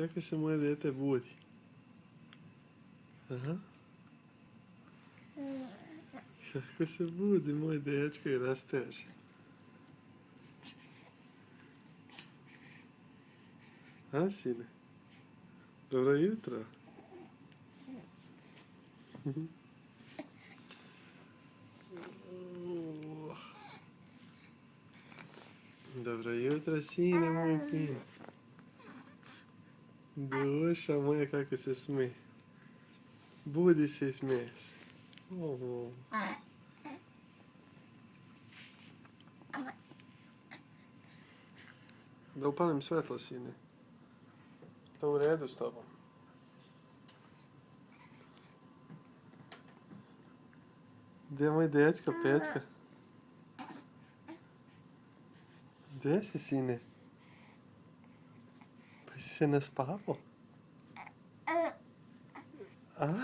kako se moje dijete budi. Aha. Kako se budi moj dečko i rasteže. A, sine? Dobro jutro. Dobro jutro, sine moj fin. Duša moja, kako se smije. Budi se i smije se. Da upalim svetlo, sine. To u redu s tobom. Gdje je moj dečko, Pečka? Gdje si, sine? Pa si se naspavao? A?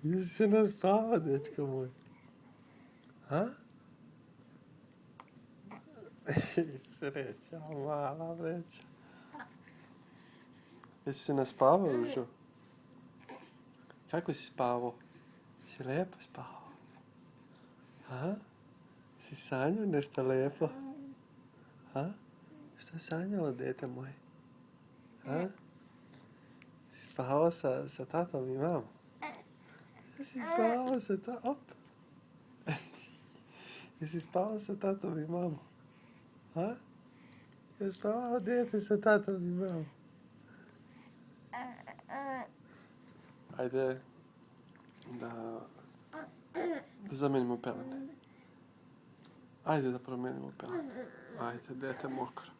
Jesi se naspavao, dečko moj? A? Sreća, mala vreća. Jesi se naspavao, Ružo? Kako si spavao? Si lijepo spavao? A? Si sanjao nešto lijepo? A? Što sanjalo, dete moje? A? Si spavao sa tatom i mamom? Jesi spavao sa tatom? Jesi spavao sa tatom i mamom? A? Jesi spavao dete sa tatom i mamom? Ajde da zamijenimo pelene. Ajde da promijenimo pelene. Ajde, dete mokro.